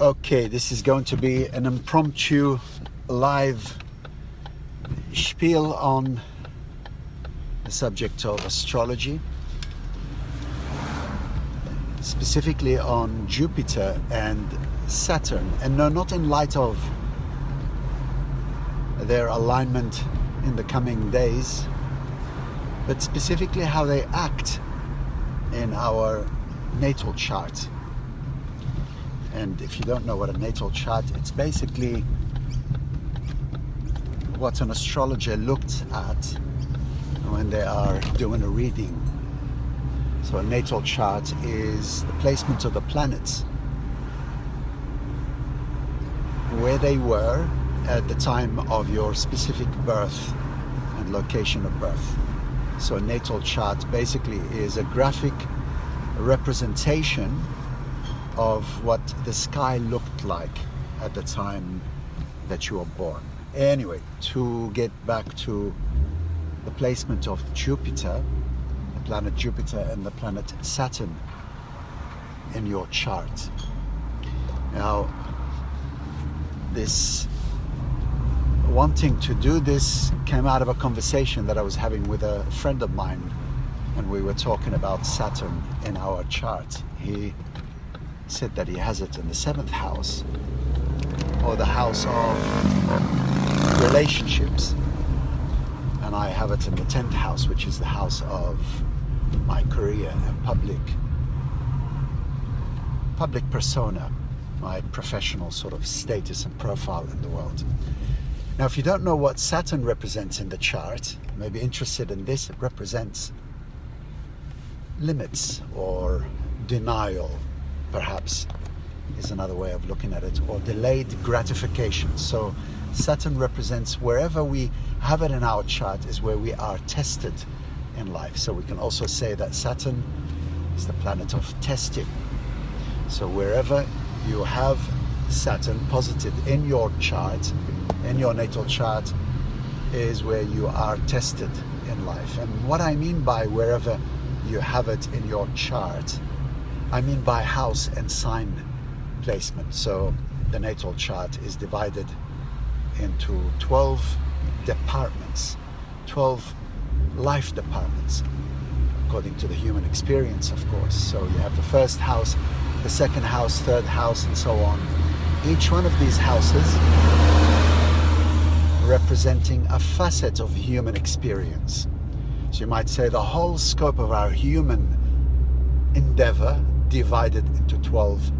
Okay, this is going to be an impromptu live spiel on the subject of astrology, specifically on Jupiter and Saturn, and no, not in light of their alignment in the coming days, but specifically how they act in our natal chart. And if you don't know what a natal chart, it's basically what an astrologer looked at when they are doing a reading. So a natal chart is the placement of the planets, where they were at the time of your specific birth and location of birth. So a natal chart basically is a graphic representation of what the sky looked like at the time that you were born. Anyway, to get back to the placement of Jupiter, the planet Jupiter and the planet Saturn in your chart. Now, this wanting to do this came out of a conversation that I was having with a friend of mine, and we were talking about Saturn in our chart. He said that he has it in the 7th house, or the house of relationships, and I have it in the 10th house, which is the house of my career and public persona, my professional sort of status and profile in the world. Now, if you don't know what Saturn represents in the chart, you may be interested in this. It represents limits or denial, perhaps, is another way of looking at it, or delayed gratification. So Saturn represents wherever we have it in our chart is where we are tested in life. So we can also say that Saturn is the planet of testing. So wherever you have Saturn posited in your chart, in your natal chart, is where you are tested in life. And what I mean by wherever you have it in your chart, I mean by house and sign placement. So the natal chart is divided into 12 departments, 12 life departments, according to the human experience, of course. So you have the first house, the second house, third house, and so on. Each one of these houses representing a facet of human experience. So you might say the whole scope of our human endeavor divided into 12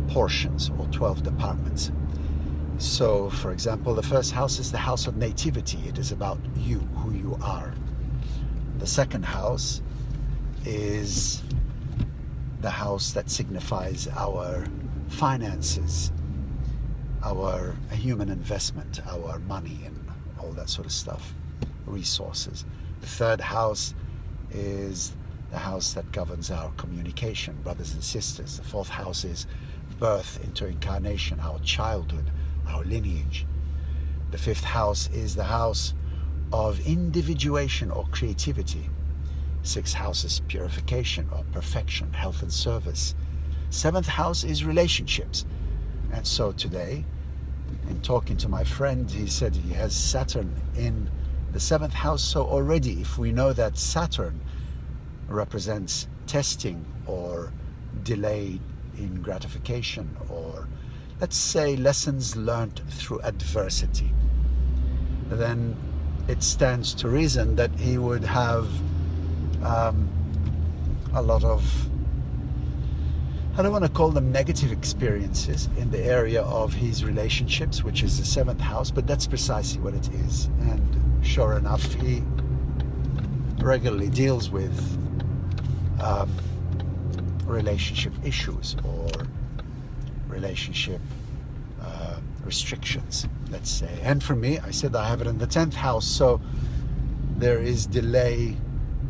portions or 12 departments. So, for example, the first house is the house of nativity. It is about you, who you are. The second house is the house that signifies our finances, our human investment, our money and all that sort of stuff, resources. The third house is the house that governs our communication, brothers and sisters. The fourth house is birth into incarnation, our childhood, our lineage. The fifth house is the house of individuation or creativity. Sixth house is purification or perfection, health and service. Seventh house is relationships. And so today, in talking to my friend, he said he has Saturn in the 7th house. So already, if we know that Saturn represents testing or delay in gratification, or let's say lessons learned through adversity, then it stands to reason that he would have a lot of, I don't want to call them negative experiences in the area of his relationships, which is the 7th house, but that's precisely what it is. And sure enough, he regularly deals with relationship issues or relationship restrictions, let's say. And for me, I said I have it in the 10th house, so there is delay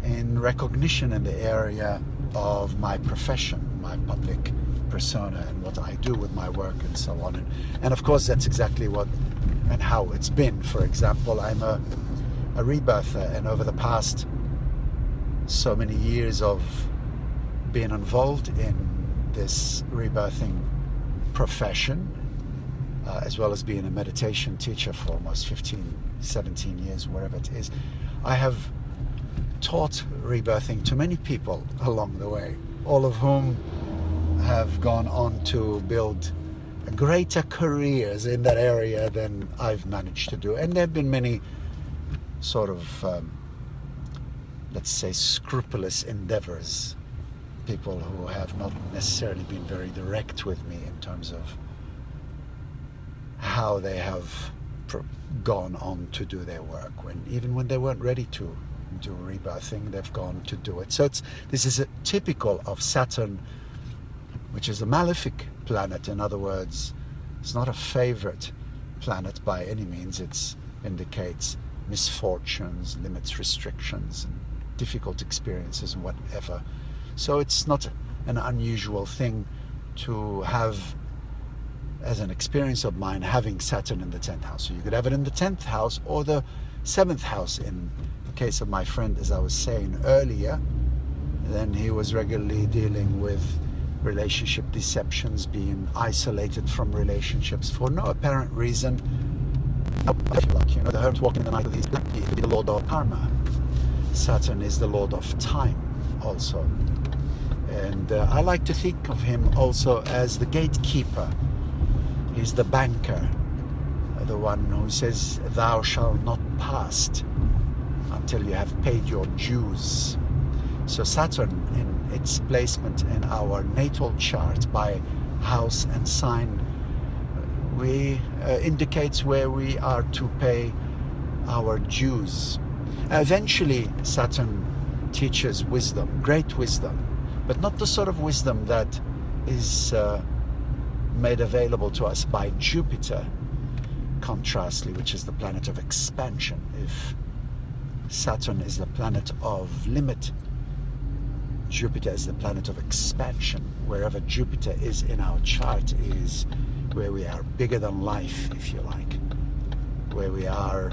in recognition in the area of my profession, my public persona, and what I do with my work and so on. And of course, that's exactly what and how it's been. For example, I'm a rebirther, and over the past so many years of being involved in this rebirthing profession, as well as being a meditation teacher for almost 15, 17 years, whatever it is, I have taught rebirthing to many people along the way, all of whom have gone on to build greater careers in that area than I've managed to do. And there have been many sort of, let's say, scrupulous endeavors, people who have not necessarily been very direct with me in terms of how they have gone on to do their work, even when they weren't ready to do rebirthing, they've gone to do it. So this is typical of Saturn, which is a malefic planet. In other words, it's not a favorite planet by any means. It indicates misfortunes, limits, restrictions, and difficult experiences and whatever. So it's not an unusual thing to have as an experience of mine having Saturn in the 10th house. So you could have it in the 10th house or the 7th house. In the case of my friend, as I was saying earlier, then he was regularly dealing with relationship deceptions, being isolated from relationships for no apparent reason. Like, the hermit walking in the night with his black key, the lord of karma. Saturn is the lord of time also. And I like to think of him also as the gatekeeper. He's the banker, the one who says, thou shalt not pass until you have paid your dues. So Saturn, in its placement in our natal chart by house and sign, indicates where we are to pay our dues. Eventually, Saturn teaches wisdom, great wisdom, but not the sort of wisdom that is made available to us by Jupiter, contrastly, which is the planet of expansion. If Saturn is the planet of limit, Jupiter is the planet of expansion. Wherever Jupiter is in our chart is where we are bigger than life, if you like, where we are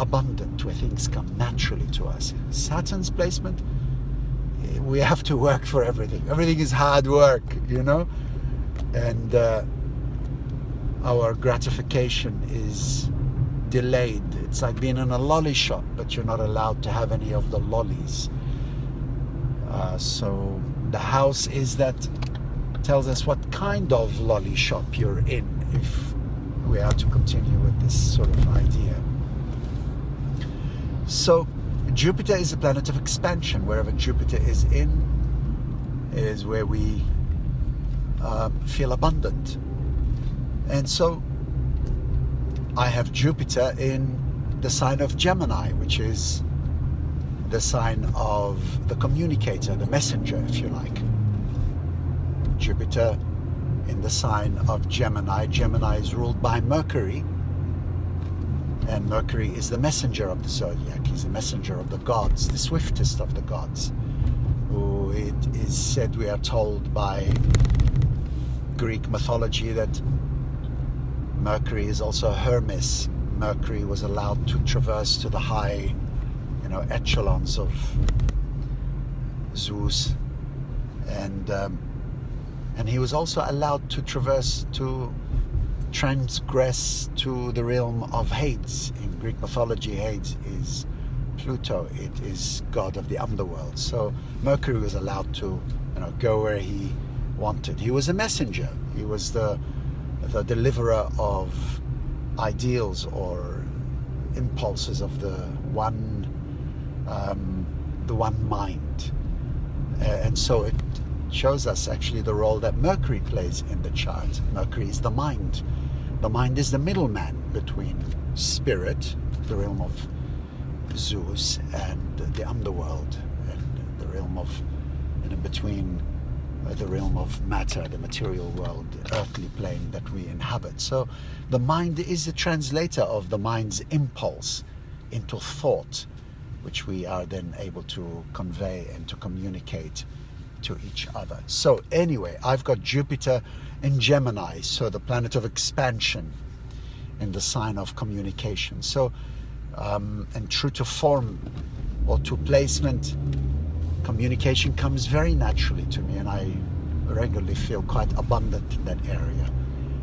abundant, where things come naturally to us. Saturn's placement, we have to work for everything. Everything is hard work, and our gratification is delayed. It's like being in a lolly shop, but you're not allowed to have any of the lollies. So the house is that tells us what kind of lolly shop you're in, if we are to continue with this sort of idea. So Jupiter is the planet of expansion. Wherever Jupiter is in is where we feel abundant. And so I have Jupiter in the sign of Gemini, which is the sign of the communicator, the messenger, if you like. Jupiter in the sign of Gemini. Gemini is ruled by Mercury, and Mercury is the messenger of the zodiac. He's the messenger of the gods, the swiftest of the gods, who it is said, we are told by Greek mythology, that Mercury is also Hermes. Mercury was allowed to traverse to the high, echelons of Zeus, and he was also allowed to transgress to the realm of Hades. In Greek mythology, Hades is Pluto. It is god of the underworld. So Mercury was allowed to, go where he wanted. He was a messenger. He was the deliverer of ideals or impulses of the one mind. And so it shows us actually the role that Mercury plays in the chart. Mercury is the mind. The mind is the middleman between spirit, the realm of Zeus, and the underworld, and the realm of, in between the realm of matter, the material world, the earthly plane that we inhabit. So the mind is the translator of the mind's impulse into thought, which we are then able to convey and to communicate to each other. So anyway, I've got Jupiter in Gemini, so the planet of expansion in the sign of communication. So and true to form or to placement, communication comes very naturally to me, and I regularly feel quite abundant in that area.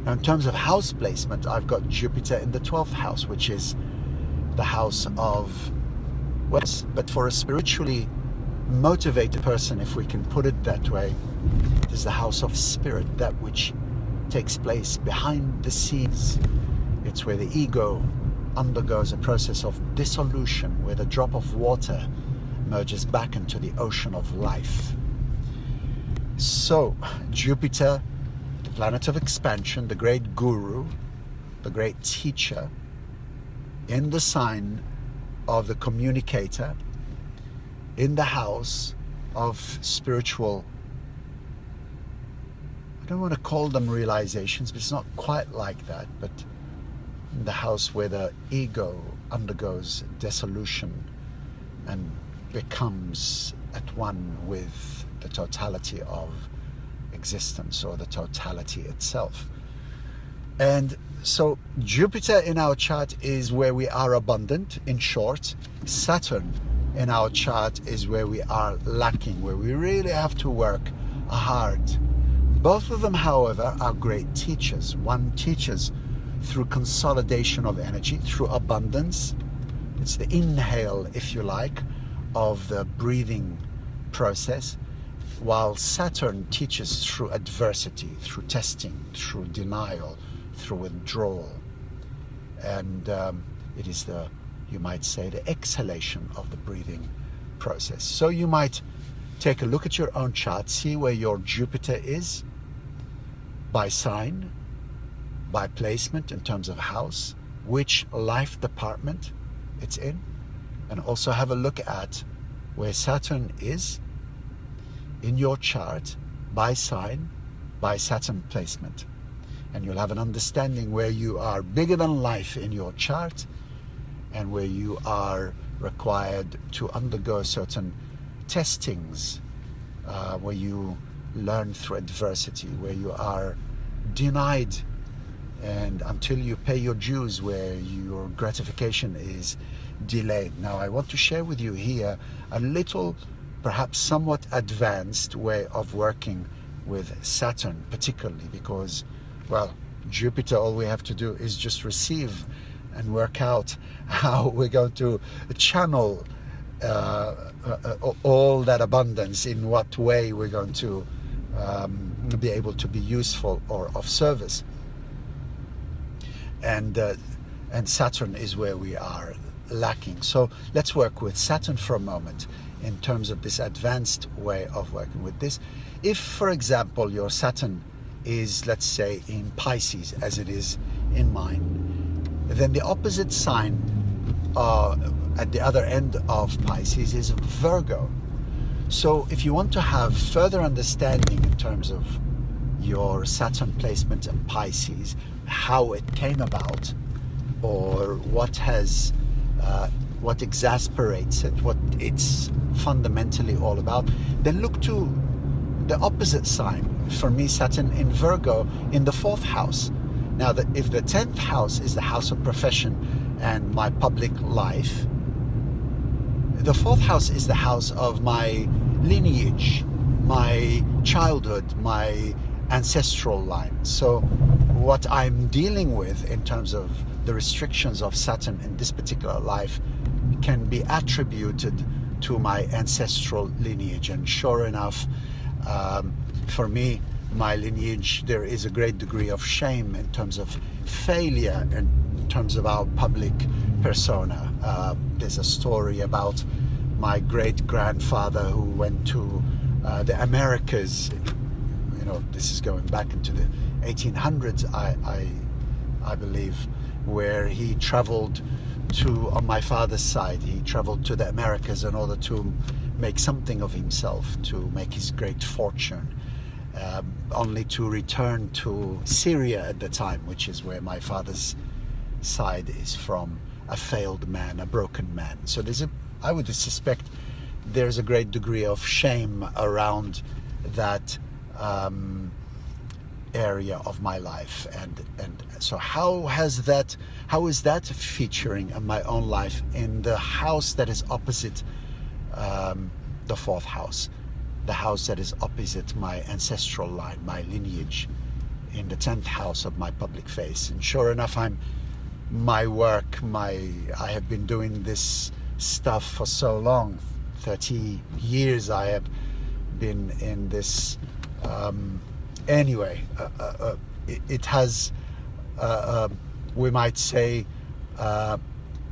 Now, in terms of house placement, I've got Jupiter in the 12th house, which is the house of wealth. But for a spiritually motivated person, if we can put it that way, it is the house of spirit, that which takes place behind the scenes. It's where the ego undergoes a process of dissolution, where the drop of water merges back into the ocean of life. So, Jupiter, the planet of expansion, the great guru, the great teacher, in the sign of the communicator, in the house of spiritual, I don't want to call them realizations, but it's not quite like that, but in the house where the ego undergoes dissolution and becomes at one with the totality of existence, or the totality itself. And so Jupiter in our chart is where we are abundant, in short. Saturn in our chart is where we are lacking, where we really have to work hard. Both of them, however, are great teachers. One teaches through consolidation of energy, through abundance. It's the inhale, if you like, of the breathing process, while Saturn teaches through adversity, through testing, through denial, through withdrawal. And it is the, you might say, the exhalation of the breathing process. So you might take a look at your own chart, see where your Jupiter is by sign, by placement in terms of house, which life department it's in, and also have a look at where Saturn is in your chart by sign, by Saturn placement. And you'll have an understanding where you are bigger than life in your chart, and where you are required to undergo certain testings, where you learn through adversity, where you are denied, and until you pay your dues, where your gratification is delayed. Now, I want to share with you here a little, perhaps somewhat advanced way of working with Saturn, particularly because, well, Jupiter, all we have to do is just receive and work out how we're going to channel all that abundance, in what way we're going to be able to be useful or of service. And Saturn is where we are lacking. So let's work with Saturn for a moment in terms of this advanced way of working with this. If, for example, your Saturn is, let's say, in Pisces, as it is in mine, then the opposite sign at the other end of Pisces is Virgo. So if you want to have further understanding in terms of your Saturn placement in Pisces, how it came about, or what has what exasperates it, what it's fundamentally all about, then look to the opposite sign. For me, Saturn in Virgo in the 4th house. Now, if the 10th house is the house of profession and my public life, the 4th house is the house of my lineage, my childhood, my ancestral line. So what I'm dealing with in terms of the restrictions of Saturn in this particular life can be attributed to my ancestral lineage. And sure enough, for me, my lineage, there is a great degree of shame in terms of failure, in terms of our public persona. There's a story about my great-grandfather who went to the Americas. You know, this is going back into the 1800s, I believe, where he traveled to, on my father's side, he traveled to the Americas in order to make something of himself, to make his great fortune, only to return to Syria at the time, which is where my father's side is from, a failed man, a broken man. So there's I would suspect there's a great degree of shame around that area of my life, and so how is that featuring in my own life in the house that is opposite the 4th house? the house that is opposite my ancestral line, my lineage, in the 10th house of my public face. And sure enough, I have been doing this stuff for so long, 30 years I have been in this. Anyway, it has, we might say,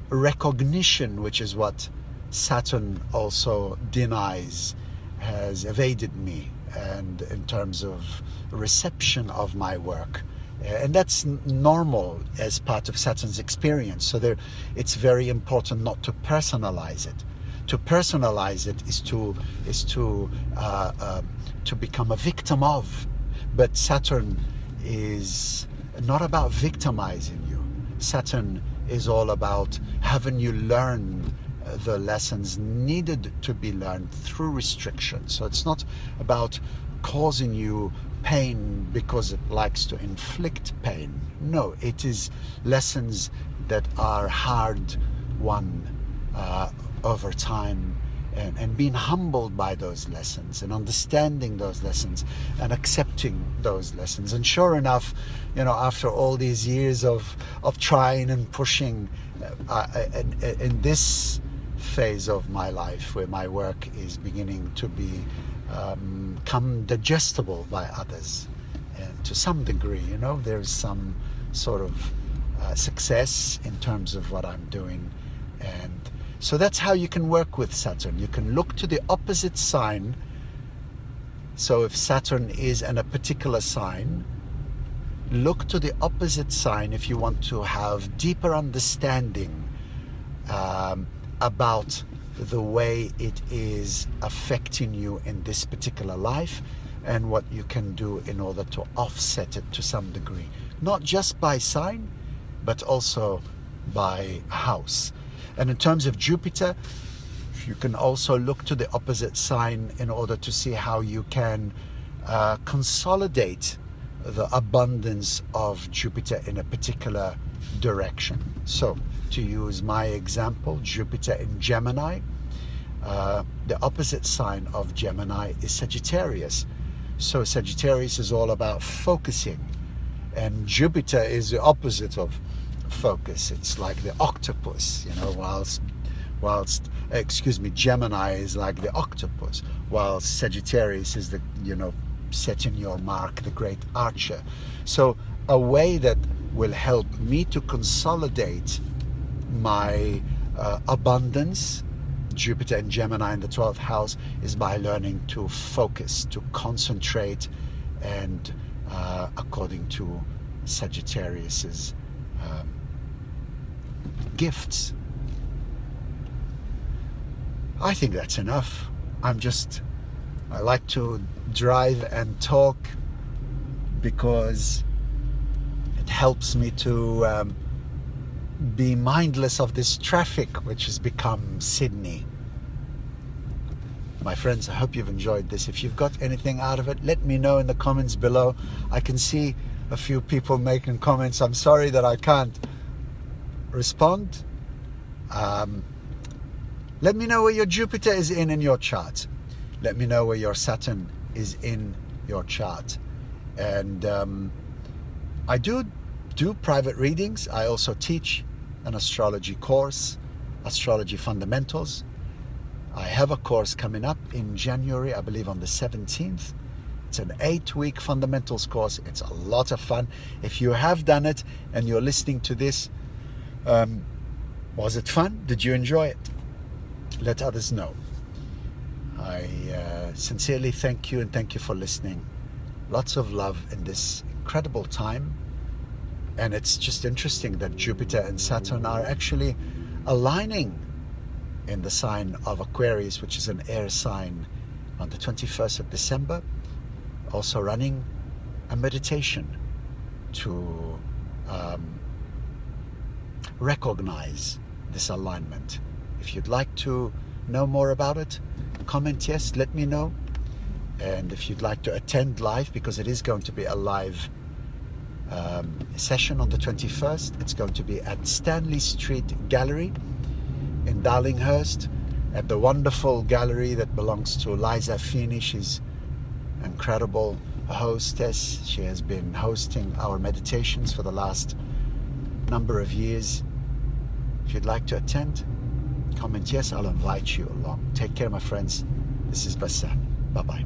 recognition, which is what Saturn also denies, has evaded me, and in terms of reception of my work. And that's normal as part of Saturn's experience. So it's very important not to personalize it. To personalize it is to become a victim of. But Saturn is not about victimizing you. Saturn is all about having you learn the lessons needed to be learned through restriction. So it's not about causing you pain because it likes to inflict pain. No, it is lessons that are hard won over time, and being humbled by those lessons and understanding those lessons and accepting those lessons. And sure enough, after all these years of trying and pushing, in this phase of my life where my work is beginning to become digestible by others, and to some degree, there's some sort of success in terms of what I'm doing. And so that's how you can work with Saturn. You can look to the opposite sign. So if Saturn is in a particular sign, look to the opposite sign if you want to have deeper understanding about the way it is affecting you in this particular life, and what you can do in order to offset it to some degree. Not just by sign, but also by house. And in terms of Jupiter, you can also look to the opposite sign in order to see how you can consolidate the abundance of Jupiter in a particular direction. So, to use my example, Jupiter in Gemini, the opposite sign of Gemini is Sagittarius. So Sagittarius is all about focusing, and Jupiter is the opposite of focus. It's like the octopus, whilst Gemini is like the octopus, while Sagittarius is the, setting your mark, the great archer. So a way that will help me to consolidate my abundance, Jupiter and Gemini in the 12th house, is by learning to focus, to concentrate, and according to Sagittarius's gifts. I think that's enough. I like to drive and talk because it helps me to be mindless of this traffic which has become Sydney. My friends, I hope you've enjoyed this. If you've got anything out of it, let me know in the comments below. I can see a few people making comments. I'm sorry that I can't respond. Let me know where your Jupiter is in your chart. Let me know where your Saturn is in your chart. And I do private readings. I also teach an astrology course, Astrology Fundamentals. I have a course coming up in January, I believe on the 17th. It's an 8-week fundamentals course. It's a lot of fun. If you have done it and you're listening to this, was it fun? Did you enjoy it? Let others know. I sincerely thank you, and thank you for listening. Lots of love in this incredible time. And it's just interesting that Jupiter and Saturn are actually aligning in the sign of Aquarius, which is an air sign, on the 21st of December. Also running a meditation to recognize this alignment. If you'd like to know more about it, comment yes, let me know. And if you'd like to attend live, because it is going to be a live session on the 21st, it's going to be at Stanley Street Gallery in Darlinghurst, at the wonderful gallery that belongs to Liza Feeney. She's an incredible hostess. She has been hosting our meditations for the last number of years. If you'd like to attend, comment yes, I'll invite you along. Take care, my friends. This is Bassam. Bye-bye.